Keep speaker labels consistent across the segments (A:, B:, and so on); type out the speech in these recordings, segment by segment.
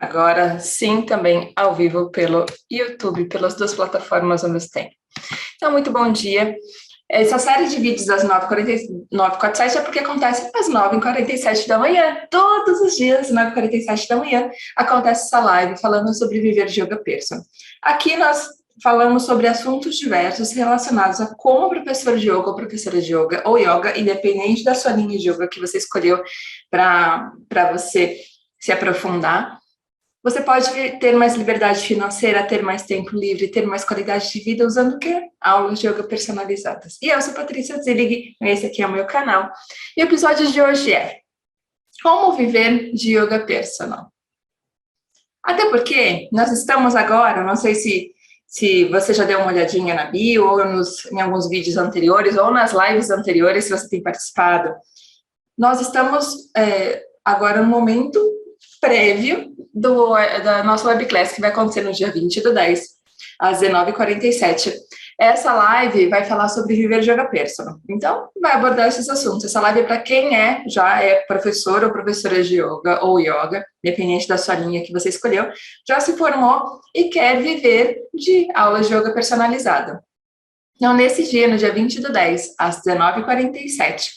A: Agora sim, também ao vivo pelo YouTube, pelas duas plataformas onde você tem. Então, muito bom dia. Essa série de vídeos das 9h47 é porque acontece às 9h47 da manhã. Todos os dias, às 9h47 da manhã, acontece essa live falando sobre viver de yoga personal. Aqui nós falamos sobre assuntos diversos relacionados a como professor de yoga ou professora de yoga ou yoga, independente da sua linha de yoga que você escolheu para você se aprofundar. Você pode ter mais liberdade financeira, ter mais tempo livre, ter mais qualidade de vida usando o quê? Aulas de yoga personalizadas. E eu sou Patrícia Zilig, esse aqui é o meu canal. E o episódio de hoje é como viver de yoga personal. Até porque nós estamos agora, não sei se você já deu uma olhadinha na bio, ou em alguns vídeos anteriores, ou nas lives anteriores, se você tem participado. Nós estamos agora no momento prévio da nossa webclass, que vai acontecer no dia 20/10, às 19h47. Essa live vai falar sobre viver de yoga personal. Então, vai abordar esses assuntos. Essa live é para quem já é professor ou professora de yoga ou yoga, dependente da sua linha que você escolheu, já se formou e quer viver de aulas de yoga personalizada. Então, nesse dia, no dia 20/10, às 19h47,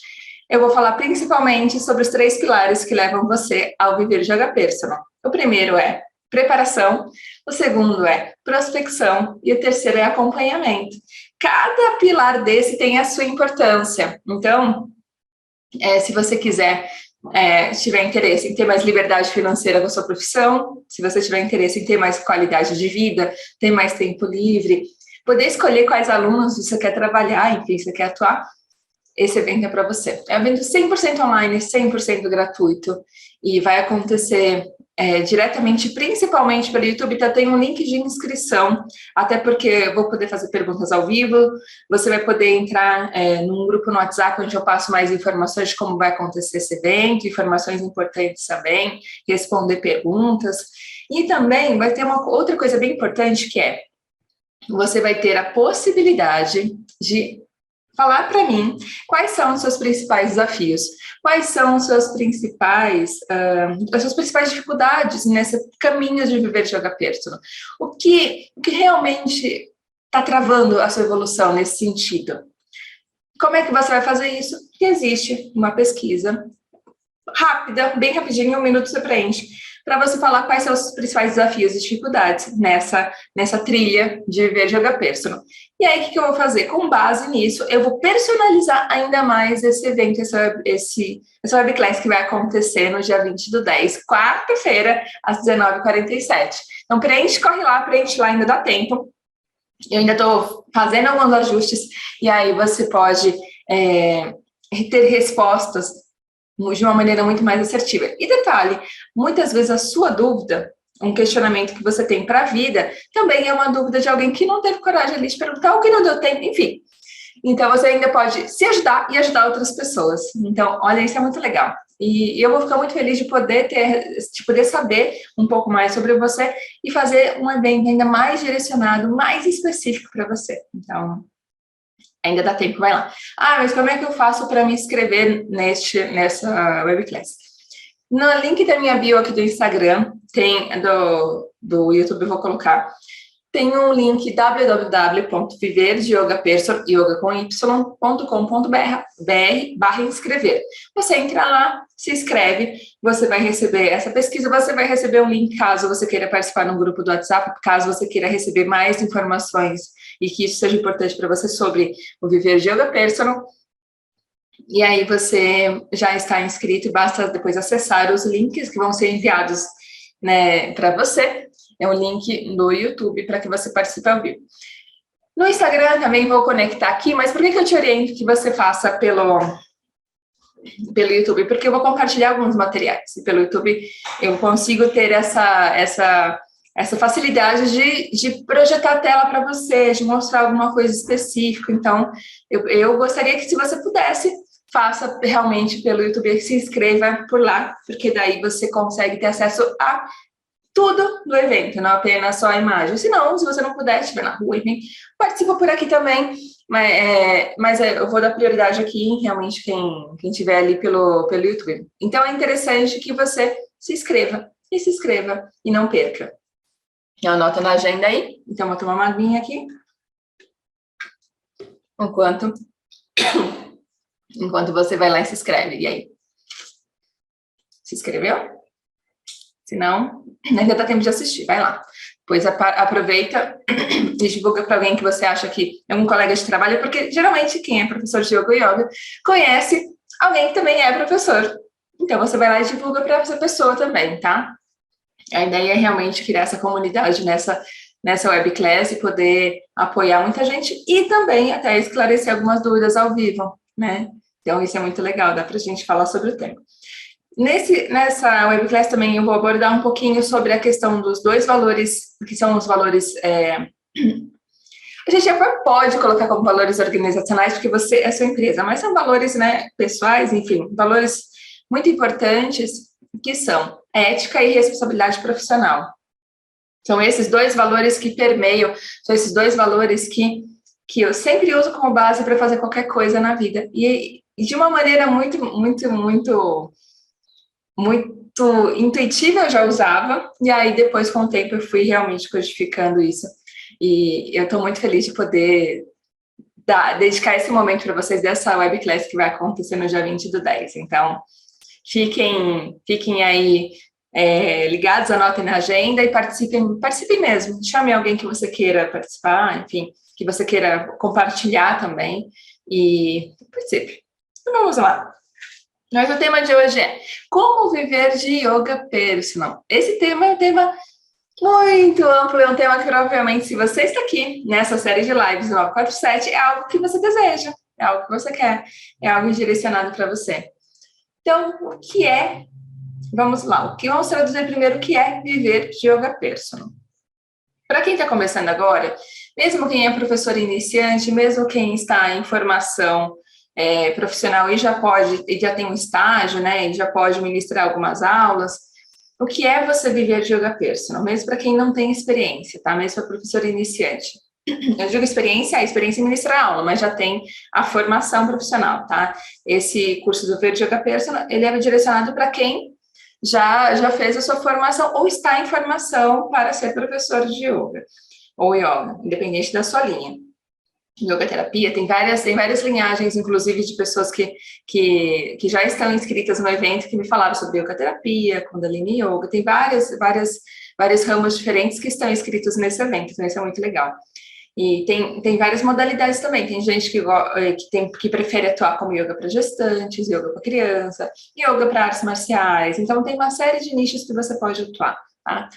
A: eu vou falar principalmente sobre os 3 pilares que levam você ao viver de yoga personal. O primeiro é preparação, o segundo é prospecção e o terceiro é acompanhamento. Cada pilar desse tem a sua importância. Então, se você quiser, tiver interesse em ter mais liberdade financeira com a sua profissão, se você tiver interesse em ter mais qualidade de vida, ter mais tempo livre, poder escolher quais alunos você quer trabalhar, enfim, você quer atuar, esse evento é para você. É um evento 100% online, 100% gratuito, e vai acontecer diretamente, principalmente pelo YouTube. Então, tem um link de inscrição, até porque eu vou poder fazer perguntas ao vivo, você vai poder entrar num grupo no WhatsApp, onde eu passo mais informações de como vai acontecer esse evento, informações importantes também, responder perguntas, e também vai ter uma outra coisa bem importante, que é, você vai ter a possibilidade de falar para mim quais são os seus principais desafios, quais são os seus as suas principais dificuldades nesse caminho de viver de yoga personal. O que realmente está travando a sua evolução nesse sentido? Como é que você vai fazer isso? Porque existe uma pesquisa rápida, bem rapidinho, em 1 minuto você preenche, para você falar quais são os principais desafios e dificuldades nessa trilha de viver de yoga personal. E aí, o que eu vou fazer? Com base nisso, eu vou personalizar ainda mais esse evento, essa webclass que vai acontecer no dia 20/10, quarta-feira, às 19h47. Então, corre lá, preenche lá, ainda dá tempo. Eu ainda estou fazendo alguns ajustes, e aí você pode ter respostas de uma maneira muito mais assertiva. E detalhe, muitas vezes a sua dúvida, um questionamento que você tem para a vida, também é uma dúvida de alguém que não teve coragem ali de perguntar, ou que não deu tempo, enfim. Então, você ainda pode se ajudar e ajudar outras pessoas. Então, olha, isso é muito legal. E eu vou ficar muito feliz de poder saber um pouco mais sobre você e fazer um evento ainda mais direcionado, mais específico para você. Então, ainda dá tempo, vai lá. Mas como é que eu faço para me inscrever nessa webclass? No link da minha bio aqui do Instagram, tem do YouTube, eu vou colocar, tem um link www.viverdeyogapersonal.com.br/inscrever. Você entra lá, se inscreve, você vai receber essa pesquisa, você vai receber um link caso você queira participar no grupo do WhatsApp, caso você queira receber mais informações e que isso seja importante para você sobre o viver de yoga personal. E aí você já está inscrito e basta depois acessar os links que vão ser enviados, né, para você. É um link no YouTube para que você participe ao vivo. No Instagram também vou conectar aqui, mas por que eu te oriento que você faça pelo YouTube? Porque eu vou compartilhar alguns materiais. E pelo YouTube eu consigo ter essa facilidade de projetar a tela para você, de mostrar alguma coisa específica. Então, eu gostaria que, se você pudesse, faça realmente pelo YouTube, se inscreva por lá, porque daí você consegue ter acesso a tudo do evento, não apenas só a imagem. Se você não puder, estiver na rua, enfim, participa por aqui também, mas eu vou dar prioridade aqui em realmente quem estiver ali pelo YouTube. Então, é interessante que você se inscreva. e se inscreva e não perca. Anota na agenda aí. Então, vou tomar uma aguinha aqui. Enquanto você vai lá e se inscreve. E aí? Se inscreveu? Se não, ainda dá tempo de assistir. Vai lá. Depois aproveita e divulga para alguém que você acha que é um colega de trabalho, porque geralmente quem é professor de yoga conhece alguém que também é professor. Então, você vai lá e divulga para essa pessoa também, tá? A ideia é realmente criar essa comunidade nessa webclass e poder apoiar muita gente e também até esclarecer algumas dúvidas ao vivo, né? Então, isso é muito legal, dá para a gente falar sobre o tema. Nessa webclass também eu vou abordar um pouquinho sobre a questão dos 2 valores, que são os valores... A gente até pode colocar como valores organizacionais, porque você é sua empresa, mas são valores, né, pessoais, enfim, valores muito importantes, que são ética e responsabilidade profissional. São esses 2 valores que permeiam, são esses 2 valores que eu sempre uso como base para fazer qualquer coisa na vida. E de uma maneira muito intuitiva eu já usava, e aí depois com o tempo eu fui realmente codificando isso. E eu estou muito feliz de poder dedicar esse momento para vocês dessa webclass que vai acontecer no dia 20/10. Então, fiquem aí ligados, anotem na agenda e participem mesmo. Chame alguém que você queira participar, enfim, que você queira compartilhar também e participe. Então, vamos lá. Mas o tema de hoje é como viver de yoga personal. Esse tema é um tema muito amplo, é um tema que provavelmente, se você está aqui nessa série de lives 947, é algo que você deseja, é algo que você quer, é algo direcionado para você. Então, o que é? Vamos lá, vamos traduzir primeiro o que é viver de yoga personal. Para quem está começando agora, mesmo quem é professor iniciante, mesmo quem está em formação profissional e já tem um estágio, né, e já pode ministrar algumas aulas, o que é você viver de yoga personal, mesmo para quem não tem experiência, tá? Mesmo para professor iniciante. Eu digo experiência, a experiência em ministrar aula, mas já tem a formação profissional, tá? Esse curso do Viver de Yoga Personal, ele é direcionado para quem já fez a sua formação ou está em formação para ser professor de yoga ou yoga, independente da sua linha. Yoga terapia, tem várias linhagens, inclusive de pessoas que já estão inscritas no evento, que me falaram sobre yoga terapia, Kundalini Yoga, tem vários ramos diferentes que estão inscritos nesse evento, então isso é muito legal. E tem várias modalidades também, tem gente que prefere atuar como yoga para gestantes, yoga para criança, yoga para artes marciais, então tem uma série de nichos que você pode atuar, tá?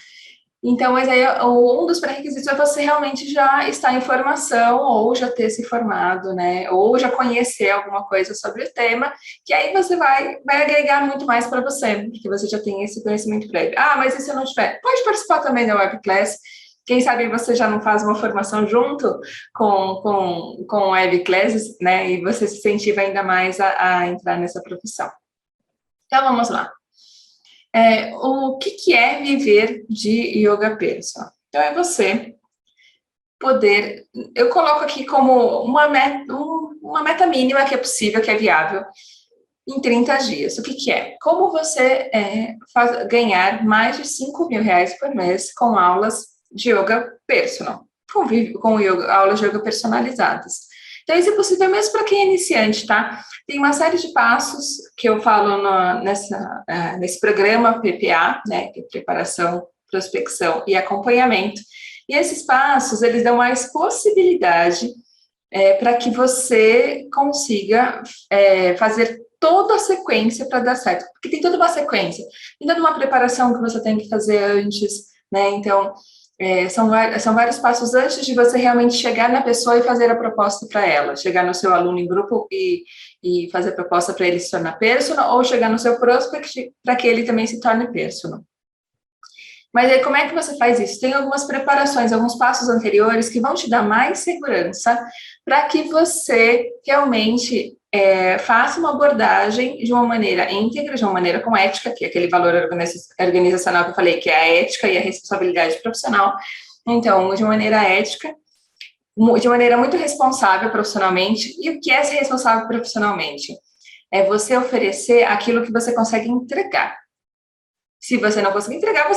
A: Então, mas aí um dos pré-requisitos é você realmente já estar em formação ou já ter se formado, né? Ou já conhecer alguma coisa sobre o tema, que aí você vai agregar muito mais para você, porque você já tem esse conhecimento prévio. Ah, mas e se eu não tiver? Pode participar também da webclass. Quem sabe você já não faz uma formação junto com webclasses, né? E você se incentiva ainda mais a entrar nessa profissão. Então, vamos lá. O que é viver de yoga personal? Então, é você poder... Eu coloco aqui como uma meta mínima que é possível, que é viável, em 30 dias. O que é? Como você ganhar mais de R$5.000 por mês com aulas de yoga personal, com aulas de yoga personalizadas. Então, isso é possível mesmo para quem é iniciante, tá? Tem uma série de passos que eu falo nesse programa PPA, né, que é preparação, prospecção e acompanhamento. E esses passos, eles dão mais possibilidade para que você consiga fazer toda a sequência para dar certo. Porque tem toda uma sequência. Tem toda uma preparação que você tem que fazer antes, né? Então, são vários passos antes de você realmente chegar na pessoa e fazer a proposta para ela. Chegar no seu aluno em grupo e fazer a proposta para ele se tornar personal, ou chegar no seu prospect para que ele também se torne personal. Mas aí, como é que você faz isso? Tem algumas preparações, alguns passos anteriores que vão te dar mais segurança para que você realmente faça uma abordagem de uma maneira íntegra, de uma maneira com ética, que é aquele valor organizacional que eu falei, que é a ética e a responsabilidade profissional. Então, de maneira ética, de maneira muito responsável profissionalmente. E o que é ser responsável profissionalmente? É você oferecer aquilo que você consegue entregar. Se você não conseguir entregar,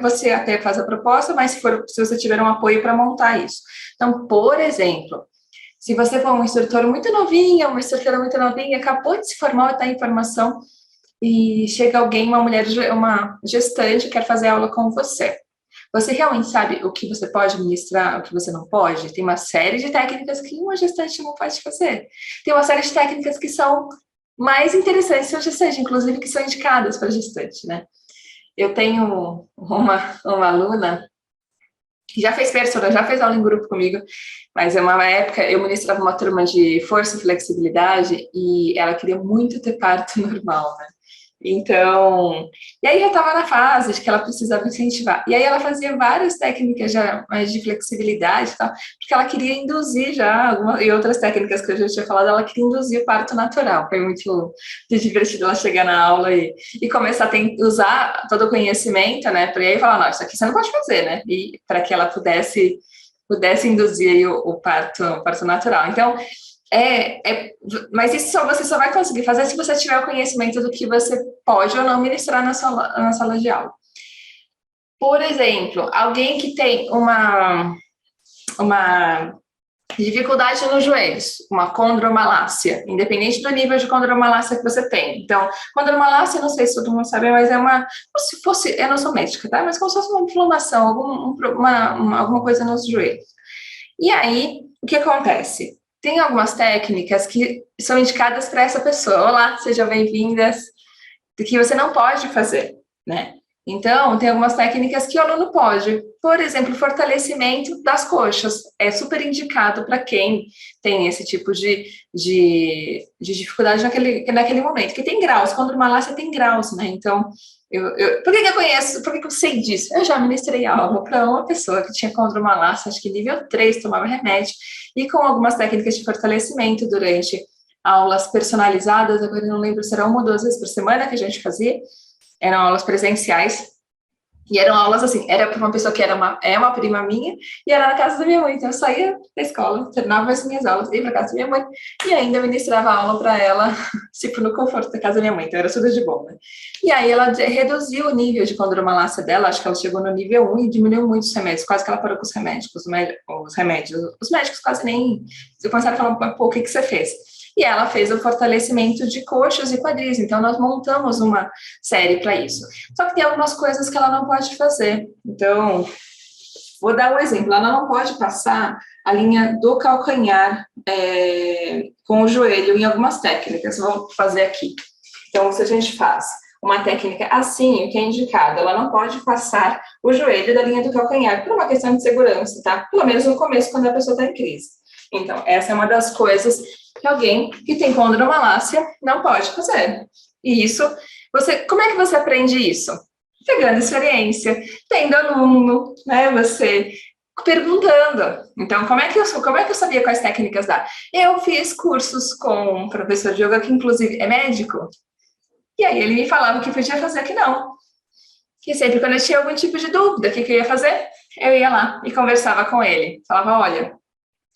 A: você até faz a proposta, mas se você tiver um apoio para montar isso. Então, por exemplo, se você for um instrutor muito novinho, uma instrutora muito novinha, acabou de se formar, está em formação, e chega alguém, uma mulher, uma gestante, quer fazer aula com você. Você realmente sabe o que você pode ministrar, o que você não pode? Tem uma série de técnicas que uma gestante não pode fazer. Tem uma série de técnicas que são mais interessantes para gestante, inclusive que são indicadas para gestante, né? Eu tenho uma aluna que já fez personal, já fez aula em grupo comigo, mas é uma época eu ministrava uma turma de força e flexibilidade e ela queria muito ter parto normal, né? Então, e aí eu estava na fase de que ela precisava incentivar. E aí ela fazia várias técnicas já mais de flexibilidade e tal, porque ela queria induzir já, e outras técnicas que eu já tinha falado, ela queria induzir o parto natural. Foi muito divertido ela chegar na aula e começar a usar todo o conhecimento, né? Para aí falar, não, isso aqui você não pode fazer, né? E para que ela pudesse induzir aí o parto natural. Então, mas isso você só vai conseguir fazer se você tiver o conhecimento do que você pode ou não ministrar na sala de aula. Por exemplo, alguém que tem uma dificuldade nos joelhos, uma condromalácia, independente do nível de condromalácia que você tem. Então, condromalácia, não sei se todo mundo sabe, mas é como se fosse, eu não sou médica, tá? Mas como se fosse uma inflamação, alguma coisa nos joelhos. E aí, o que acontece? Tem algumas técnicas que são indicadas para essa pessoa. Olá, sejam bem-vindas. Que você não pode fazer, né? Então, tem algumas técnicas que o aluno pode. Por exemplo, fortalecimento das coxas. É super indicado para quem tem esse tipo de dificuldade naquele momento. Porque tem graus. Condromalácia tem graus, né? Então, por que eu conheço? Por que eu sei disso? Eu já ministrei aula para uma pessoa que tinha condromalácia, acho que nível 3, tomava remédio, e com algumas técnicas de fortalecimento durante aulas personalizadas, agora eu não lembro se era 1 ou 2 vezes por semana que a gente fazia, eram aulas presenciais, e eram aulas assim, era para uma pessoa que é uma prima minha, e era na casa da minha mãe, então eu saía da escola, terminava as minhas aulas, ia para casa da minha mãe, e ainda ministrava aula para ela, tipo, no conforto da casa da minha mãe, então era tudo de bom, né? E aí ela reduziu o nível de condromalácia dela, acho que ela chegou no nível 1 e diminuiu muito os remédios, quase que ela parou com os remédios, os médicos quase nem, começaram a falar, pô, o que você fez? E ela fez o fortalecimento de coxas e quadris, então nós montamos uma série para isso. Só que tem algumas coisas que ela não pode fazer. Então, vou dar um exemplo, ela não pode passar a linha do calcanhar com o joelho em algumas técnicas. Vou fazer aqui. Então, se a gente faz uma técnica assim, o que é indicado, ela não pode passar o joelho da linha do calcanhar, por uma questão de segurança, tá? Pelo menos no começo, quando a pessoa está em crise. Então, essa é uma das coisas que alguém que tem condromalácia não pode fazer. E isso, como é que você aprende isso? Pegando experiência, tendo aluno, né? Você perguntando. Então, como é que eu sabia quais técnicas dar? Eu fiz cursos com um professor de yoga que, inclusive, é médico, e aí ele me falava o que podia fazer, o que não. E sempre quando eu tinha algum tipo de dúvida, o que eu ia fazer? Eu ia lá e conversava com ele. Falava, olha,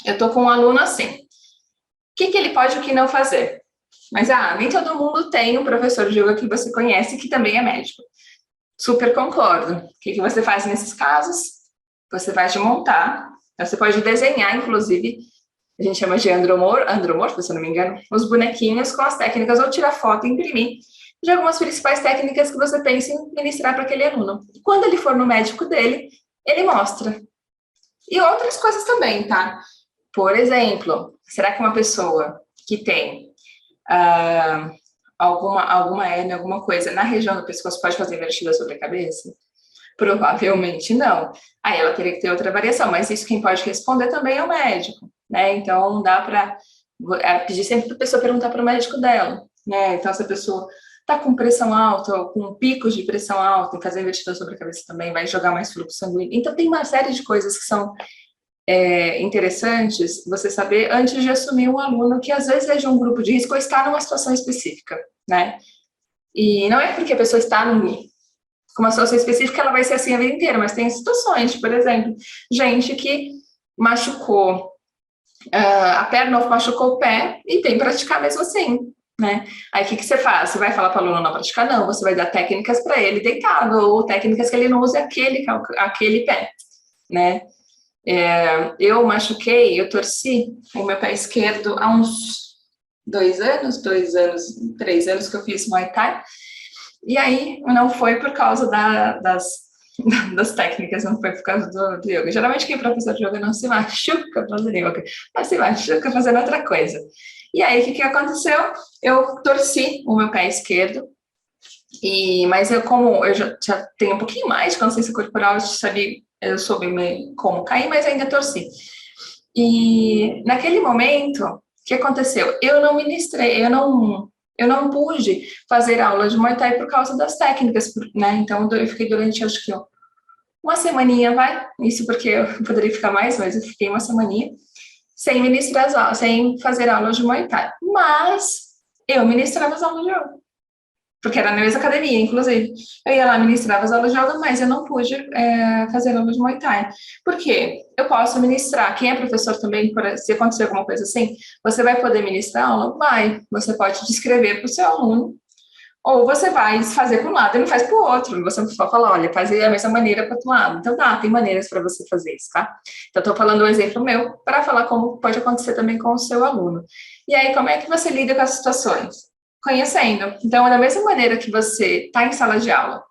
A: eu tô com um aluno assim. O que ele pode e o que não fazer? Mas, nem todo mundo tem um professor de yoga que você conhece que também é médico. Super concordo. O que você faz nesses casos? Você vai de montar, você pode desenhar, inclusive, a gente chama de andromorfo, se eu não me engano, os bonequinhos com as técnicas, ou tirar foto e imprimir de algumas principais técnicas que você pensa em ministrar para aquele aluno. E quando ele for no médico dele, ele mostra. E outras coisas também, tá? Por exemplo, será que uma pessoa que tem alguma hérnia, alguma coisa na região do pescoço pode fazer invertida sobre a cabeça? Provavelmente não. Aí ela teria que ter outra variação, mas isso quem pode responder também é o médico, né? Então, dá para pedir sempre para a pessoa perguntar para o médico dela, né? Então, se a pessoa está com pressão alta ou com picos de pressão alta, fazer invertida sobre a cabeça também vai jogar mais fluxo sanguíneo. Então, tem uma série de coisas que são interessantes você saber antes de assumir um aluno que às vezes é de um grupo de risco ou está numa situação específica, né? E não é porque a pessoa está com uma situação específica ela vai ser assim a vida inteira, mas tem situações, por exemplo, gente que machucou a perna ou machucou o pé e tem que praticar mesmo assim. né? Aí, o que você faz? Você vai falar para o aluno não praticar? Não, você vai dar técnicas para ele deitado, ou técnicas que ele não use aquele pé, né? Eu machuquei, eu torci o meu pé esquerdo há uns 2 anos, 3 anos que eu fiz Muay Thai, e aí não foi por causa das técnicas, não foi por causa do yoga. Geralmente quem é professor de yoga não se machuca fazendo yoga, mas se machuca fazendo outra coisa. E aí, o que aconteceu? Eu torci o meu pé esquerdo, mas como eu já tenho um pouquinho mais de consciência corporal, eu soube como cair, mas ainda torci. E naquele momento, o que aconteceu? Eu não ministrei, eu não pude fazer aula de Muay Thai por causa das técnicas, né? Então, eu fiquei durante, acho que, uma semaninha, isso porque eu poderia ficar mais, mas eu fiquei uma semaninha sem ministrar as aulas, sem fazer aulas de Muay Thai. Mas eu ministrava as aulas de yoga, porque era na mesma academia, inclusive. Eu ia lá, ministrava as aulas de yoga, mas eu não pude fazer aulas de Muay Thai. Por quê? Eu posso ministrar. Quem é professor também, se acontecer alguma coisa assim, você vai poder ministrar aula? Vai. Você pode descrever para o seu aluno, ou você vai fazer para um lado e não faz para o outro. Você só fala, olha, faz da mesma maneira para o outro lado. Então, tem maneiras para você fazer isso, tá? Então, estou falando um exemplo meu para falar como pode acontecer também com o seu aluno. E aí, como é que você lida com as situações? Conhecendo. Então, da mesma maneira que você está em sala de aula,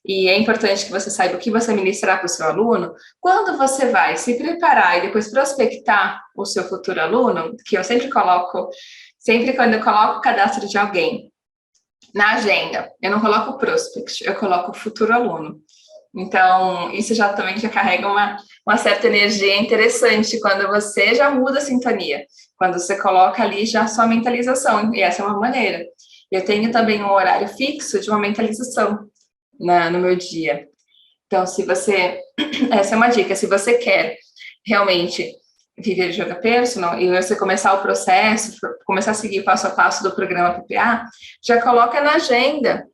A: e é importante que você saiba o que você ministrar para o seu aluno, quando você vai se preparar e depois prospectar o seu futuro aluno, que eu sempre quando eu coloco o cadastro de alguém na agenda, eu não coloco prospect, eu coloco futuro aluno. Então, isso também já carrega uma certa energia interessante quando você já muda a sintonia, quando você coloca ali já a sua mentalização, e essa é uma maneira. Eu tenho também um horário fixo de uma mentalização no meu dia. Então, essa é uma dica, se você quer realmente viver de yoga personal e você começar o processo, começar a seguir o passo a passo do programa PPA, já coloca na agenda,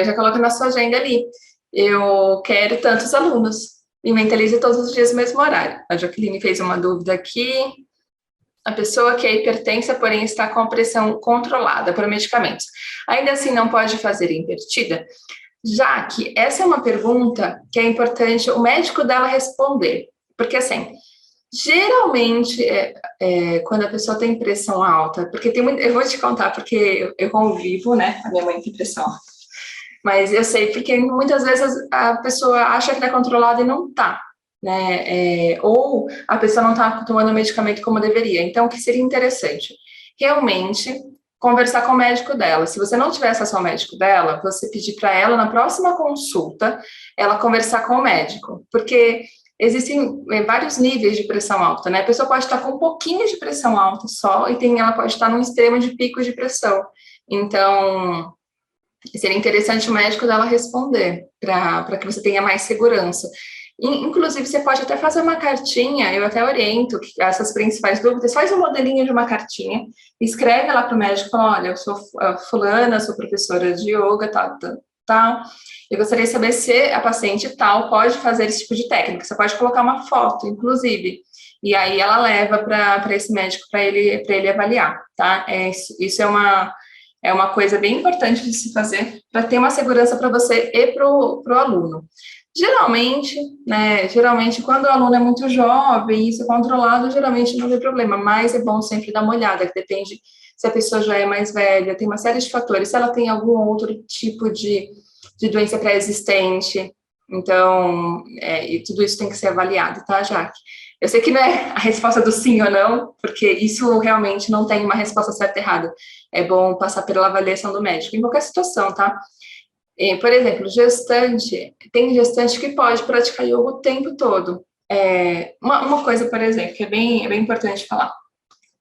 A: já coloca na sua agenda ali. Eu quero tantos alunos, e mentalize todos os dias no mesmo horário. A Jaqueline fez uma dúvida aqui. A pessoa que é hipertensa, porém está com a pressão controlada por medicamentos, ainda assim não pode fazer invertida? Já que essa é uma pergunta que é importante o médico dela responder, porque assim, geralmente, quando a pessoa tem pressão alta, porque eu vou te contar, porque eu convivo, né, a minha mãe tem pressão alta, mas eu sei porque muitas vezes a pessoa acha que está controlada e não está, né, ou a pessoa não está tomando o medicamento como deveria. Então, o que seria interessante? Realmente conversar com o médico dela. Se você não tiver acesso ao médico dela, você pedir para ela, na próxima consulta, ela conversar com o médico, porque existem vários níveis de pressão alta, né? A pessoa pode estar com um pouquinho de pressão alta só, ela pode estar num extremo de pico de pressão. Então, seria interessante o médico dela responder, para que você tenha mais segurança. Inclusive, você pode até fazer uma cartinha, eu até oriento que essas principais dúvidas, faz um modelinho de uma cartinha, escreve lá para o médico, fala, olha, eu sou fulana, sou professora de yoga, tal, eu gostaria de saber se a paciente tal pode fazer esse tipo de técnica, você pode colocar uma foto, inclusive, e aí ela leva para esse médico para ele avaliar, tá? Isso é uma coisa bem importante de se fazer para ter uma segurança para você e para o aluno. Geralmente, quando o aluno é muito jovem, isso é controlado, geralmente não tem problema, mas é bom sempre dar uma olhada, que depende se a pessoa já é mais velha, tem uma série de fatores, se ela tem algum outro tipo de doença pré-existente, então, e tudo isso tem que ser avaliado, tá, Jaque? Eu sei que não é a resposta do sim ou não, porque isso realmente não tem uma resposta certa e errada. É bom passar pela avaliação do médico, em qualquer situação, tá? Por exemplo, tem gestante que pode praticar yoga o tempo todo. Uma coisa, por exemplo, que é bem importante falar.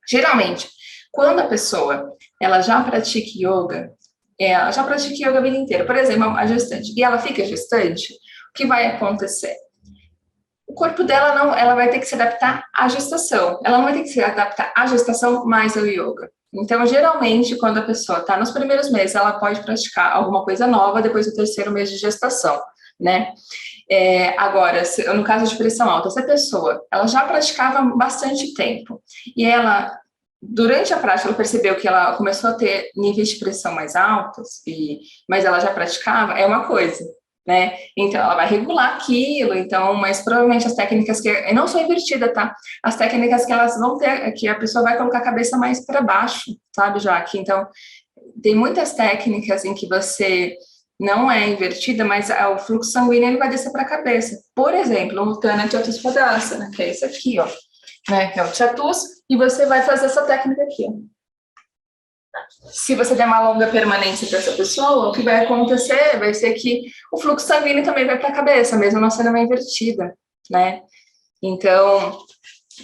A: Geralmente, quando a pessoa ela já pratica yoga, ela já pratica yoga a vida inteira, por exemplo, a gestante, e ela fica gestante, o que vai acontecer? O corpo dela ela vai ter que se adaptar à gestação. Ela não vai ter que se adaptar à gestação mais ao yoga. Então, geralmente, quando a pessoa está nos primeiros meses, ela pode praticar alguma coisa nova depois do terceiro mês de gestação, né? Agora, no caso de pressão alta, se a pessoa ela já praticava bastante tempo e ela durante a prática, ela percebeu que ela começou a ter níveis de pressão mais altos, mas ela já praticava, é uma coisa, né? Então, ela vai regular aquilo, então, mas provavelmente as técnicas que, não só invertida, tá? As técnicas que elas vão ter, que a pessoa vai colocar a cabeça mais para baixo, sabe, Jaque? Então, tem muitas técnicas em que você não é invertida, mas o fluxo sanguíneo ele vai descer para a cabeça. Por exemplo, o Utthana Chatuspadasana, que é esse aqui, ó, né? Que é o Chatus, e você vai fazer essa técnica aqui, ó. Se você der uma longa permanência para essa pessoa, o que vai acontecer vai ser que o fluxo sanguíneo também vai para a cabeça, mesmo não sendo uma invertida, né? Então,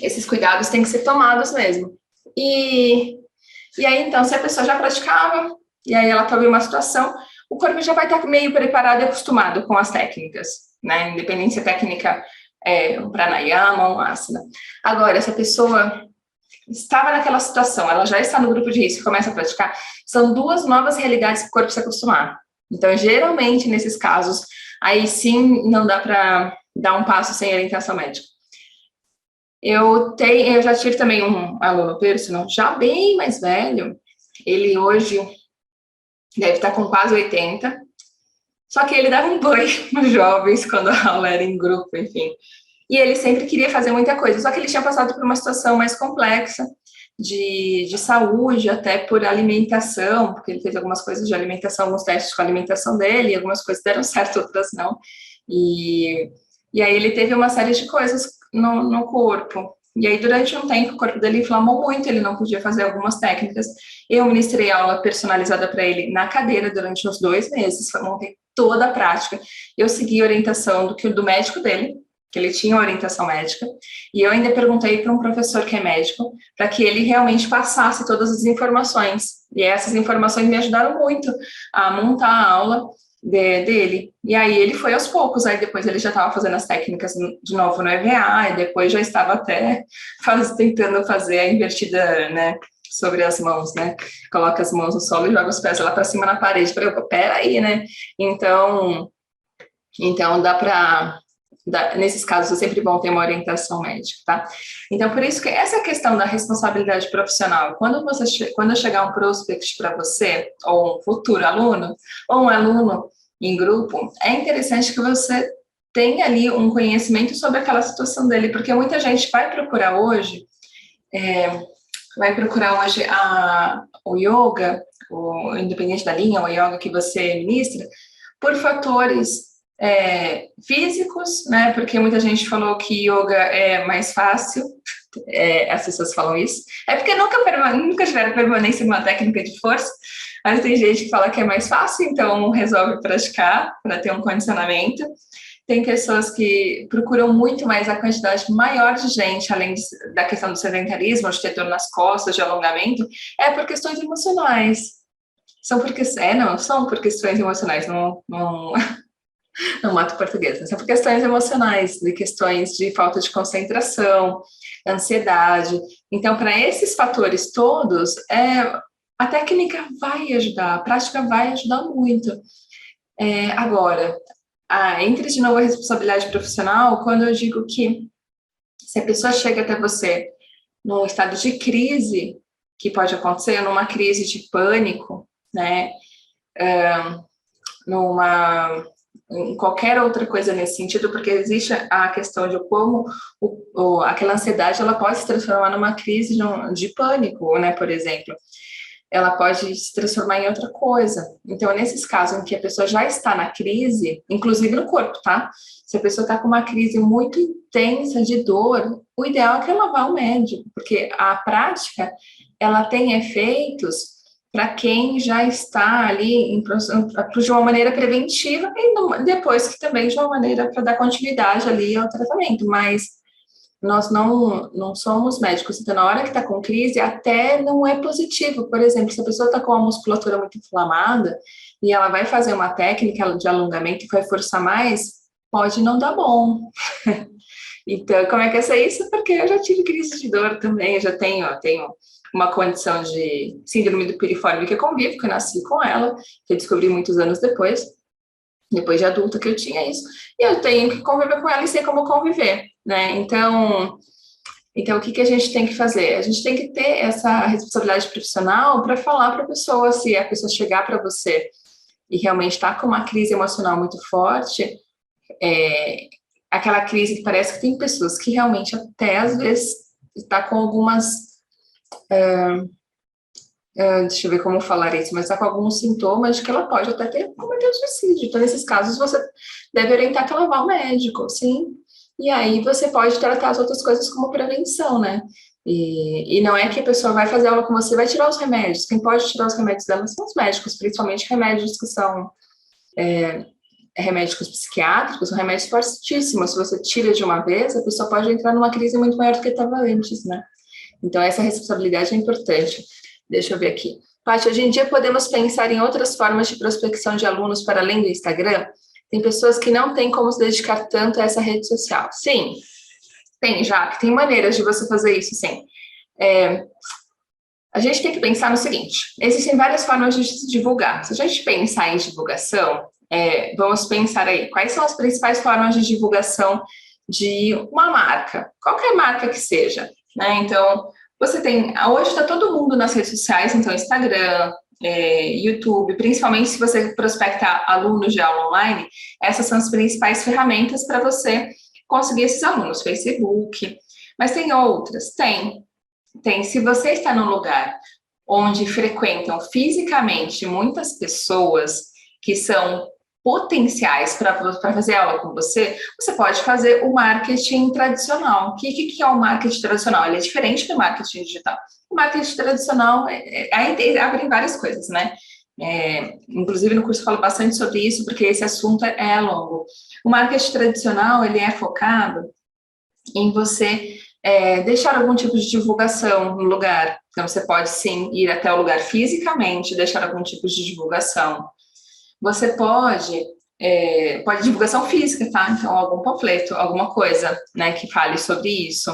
A: esses cuidados têm que ser tomados mesmo. E aí, então, se a pessoa já praticava, e aí ela está em uma situação, o corpo já vai estar meio preparado e acostumado com as técnicas, né? Independente se a técnica é um pranayama ou um asana. Agora, se a pessoa estava naquela situação, ela já está no grupo de risco e começa a praticar, são duas novas realidades que o corpo se acostumar. Então, geralmente, nesses casos, aí sim não dá para dar um passo sem orientação médica. Eu já tive também um aluno personal, já bem mais velho, ele hoje deve estar com quase 80, só que ele dava um banho nos jovens quando a aula era em grupo, enfim. E ele sempre queria fazer muita coisa, só que ele tinha passado por uma situação mais complexa de saúde, até por alimentação, porque ele fez algumas coisas de alimentação, alguns testes com a alimentação dele, e algumas coisas deram certo, outras não. E aí ele teve uma série de coisas no corpo. E aí, durante um tempo, o corpo dele inflamou muito, ele não podia fazer algumas técnicas. Eu ministrei aula personalizada para ele na cadeira durante uns 2 meses, montei toda a prática. Eu segui a orientação do médico dele, que ele tinha orientação médica, e eu ainda perguntei para um professor que é médico, para que ele realmente passasse todas as informações. E essas informações me ajudaram muito a montar a aula dele. E aí ele foi aos poucos, aí depois ele já estava fazendo as técnicas de novo no EVA, e depois já estava até tentando fazer a invertida, né, sobre as mãos, né? Coloca as mãos no solo e joga os pés lá para cima na parede. Falei, peraí, né? Então dá para... Nesses casos, é sempre bom ter uma orientação médica, tá? Então, por isso que essa questão da responsabilidade profissional, quando chegar um prospect para você, ou um futuro aluno, ou um aluno em grupo, é interessante que você tenha ali um conhecimento sobre aquela situação dele, porque muita gente vai procurar hoje o yoga, independente da linha, o yoga que você ministra, por fatores físicos, né? Porque muita gente falou que yoga é mais fácil, as pessoas falam isso. É porque nunca tiveram permanência numa técnica de força, mas tem gente que fala que é mais fácil, então resolve praticar para ter um condicionamento. Tem pessoas que procuram muito mais a quantidade maior de gente, além da questão do sedentarismo, de ter dor nas costas, de alongamento, é por questões emocionais. São por questões emocionais, não mato português, são por questões emocionais, de questões de falta de concentração, ansiedade. Então, para esses fatores todos, a técnica vai ajudar, a prática vai ajudar muito. Agora, entre de novo a responsabilidade profissional, quando eu digo que se a pessoa chega até você num estado de crise, que pode acontecer, numa crise de pânico, né, em qualquer outra coisa nesse sentido, porque existe a questão de como aquela ansiedade ela pode se transformar numa crise de pânico, né, por exemplo. Ela pode se transformar em outra coisa. Então, nesses casos em que a pessoa já está na crise, inclusive no corpo, tá? Se a pessoa está com uma crise muito intensa de dor, o ideal é que ela vá ao médico, porque a prática, ela tem efeitos para quem já está ali de uma maneira preventiva e depois que também de uma maneira para dar continuidade ali ao tratamento, mas nós não somos médicos, então na hora que está com crise até não é positivo. Por exemplo, se a pessoa está com a musculatura muito inflamada e ela vai fazer uma técnica de alongamento e vai forçar mais, pode não dar bom. Então, como é que eu sei isso? Porque eu já tive crise de dor também, eu já tenho uma condição de síndrome do piriforme que eu convivo, que eu nasci com ela, que eu descobri muitos anos depois de adulta que eu tinha isso, e eu tenho que conviver com ela e sei como conviver, né? Então, Então, o que a gente tem que fazer? A gente tem que ter essa responsabilidade profissional para falar para a pessoa, se a pessoa chegar para você e realmente está com uma crise emocional muito forte, aquela crise que parece que tem pessoas que realmente até às vezes está com algumas, deixa eu ver como falar isso, mas está com alguns sintomas de que ela pode até ter cometido suicídio. Então, nesses casos, você deve orientar que ela vá ao médico, sim. E aí você pode tratar as outras coisas como prevenção, né? E não é que a pessoa vai fazer aula com você, vai tirar os remédios. Quem pode tirar os remédios dela são os médicos, principalmente remédios que são remédios psiquiátricos, são remédios fortíssimos. Se você tira de uma vez, a pessoa pode entrar numa crise muito maior do que estava antes, né? Então, essa responsabilidade é importante. Deixa eu ver aqui. Paty, hoje em dia podemos pensar em outras formas de prospecção de alunos para além do Instagram? Tem pessoas que não têm como se dedicar tanto a essa rede social. Sim, tem, já, tem maneiras de você fazer isso, sim. A gente tem que pensar no seguinte, existem várias formas de se divulgar. Se a gente pensar em divulgação, vamos pensar aí, quais são as principais formas de divulgação de uma marca, qualquer marca que seja, né? Então, você tem, hoje está todo mundo nas redes sociais, então Instagram, YouTube, principalmente se você prospecta alunos de aula online, essas são as principais ferramentas para você conseguir esses alunos, Facebook, mas tem outras? Tem. Se você está num lugar onde frequentam fisicamente muitas pessoas que são potenciais para fazer aula com você, você pode fazer o marketing tradicional. O que é o marketing tradicional? Ele é diferente do marketing digital. O marketing tradicional, aí abrem várias coisas, né? Inclusive no curso eu falo bastante sobre isso, porque esse assunto é longo. O marketing tradicional, ele é focado em você deixar algum tipo de divulgação no lugar. Então, você pode, sim, ir até o lugar fisicamente, deixar algum tipo de divulgação. Você pode divulgação física, tá? Então, algum panfleto, alguma coisa, né, que fale sobre isso.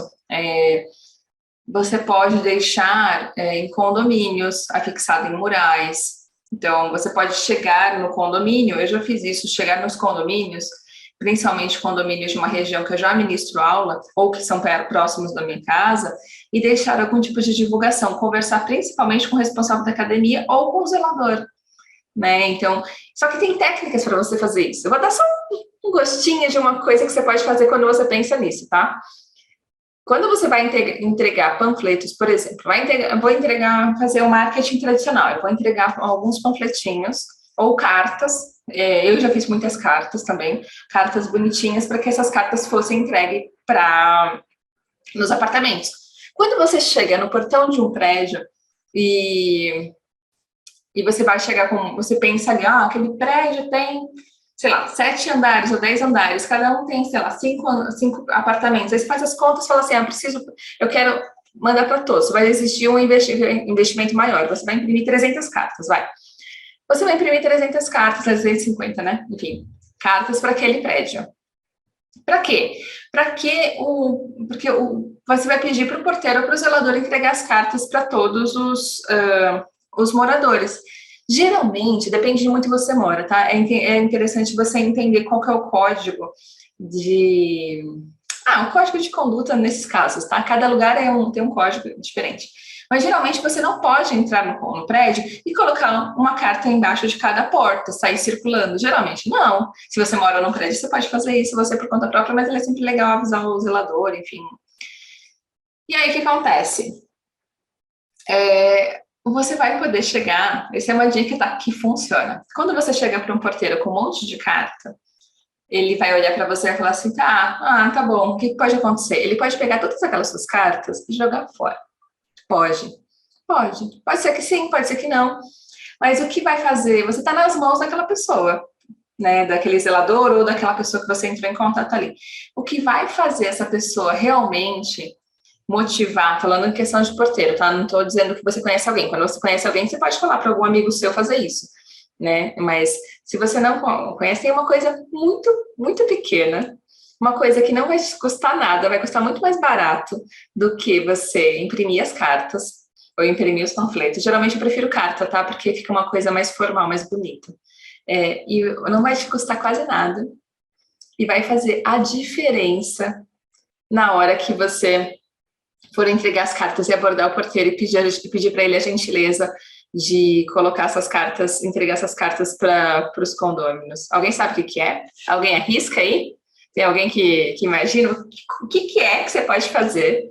A: Você pode deixar em condomínios, afixado em murais. Então, você pode chegar no condomínio, eu já fiz isso, chegar nos condomínios, principalmente condomínios de uma região que eu já ministro aula, ou que são próximos da minha casa, e deixar algum tipo de divulgação, conversar principalmente com o responsável da academia ou com o zelador, né? Então, só que tem técnicas para você fazer isso. Eu vou dar só um gostinho de uma coisa que você pode fazer quando você pensa nisso, tá? Quando você vai entregar panfletos, por exemplo, fazer o marketing tradicional, eu vou entregar alguns panfletinhos ou cartas, eu já fiz muitas cartas também, cartas bonitinhas, para que essas cartas fossem entregues nos apartamentos. Quando você chega no portão de um prédio e você vai chegar você pensa ali, aquele prédio tem, sei lá, 7 andares ou 10 andares, cada um tem, sei lá, 5 apartamentos. Aí você faz as contas e fala assim, eu quero mandar para todos. Vai existir um investimento maior, você vai imprimir 300 cartas, vai. Você vai imprimir 300 cartas, 350, né? Enfim, cartas para aquele prédio. Para quê? Porque você vai pedir para o porteiro ou para o zelador entregar as cartas para todos os moradores. Geralmente, depende de muito onde você mora, tá? É interessante você entender qual que é o código o código de conduta nesses casos, tá? Cada lugar tem um código diferente. Mas geralmente você não pode entrar no prédio e colocar uma carta embaixo de cada porta, sair circulando. Geralmente não. Se você mora num prédio, você pode fazer isso você por conta própria, mas é sempre legal avisar o zelador, enfim. E aí o que acontece? Você vai poder chegar, essa é uma dica que funciona. Quando você chega para um porteiro com um monte de carta, ele vai olhar para você e falar assim, tá bom, o que pode acontecer? Ele pode pegar todas aquelas suas cartas e jogar fora. Pode. Pode ser que sim, pode ser que não. Mas o que vai fazer? Você está nas mãos daquela pessoa, né? Daquele zelador ou daquela pessoa que você entrou em contato ali. O que vai fazer essa pessoa realmente motivar, falando em questão de porteiro, tá? Não estou dizendo que você conhece alguém. Quando você conhece alguém, você pode falar para algum amigo seu fazer isso, né? Mas se você não conhece, tem uma coisa muito, muito pequena, uma coisa que não vai te custar nada, vai custar muito mais barato do que você imprimir as cartas ou imprimir os panfletos. Geralmente eu prefiro carta, tá? Porque fica uma coisa mais formal, mais bonita. E não vai te custar quase nada e vai fazer a diferença na hora que você for entregar as cartas e abordar o porteiro e pedir para ele a gentileza de colocar essas cartas, entregar essas cartas para os condôminos. Alguém sabe o que é? Alguém arrisca aí? Tem alguém que imagina o que é que você pode fazer